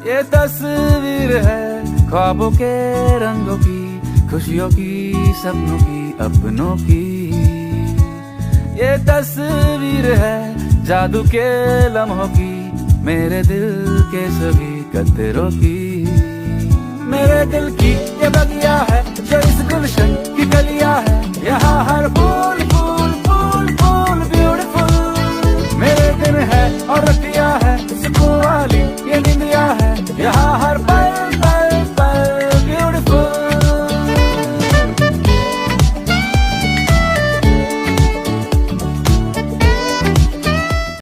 ये तस्वीर है ख्वाबों के रंगों की, खुशियों की, सपनों की, अपनों की। ये तस्वीर है जादू के लम्हों की, मेरे दिल के सभी कतरों की। मेरे दिल की ये बगिया है जो इस गुलशन की गलियां है, यहाँ हर फूल फूल फूल फूल ब्यूटीफुल। मेरे दिन है और रतिया है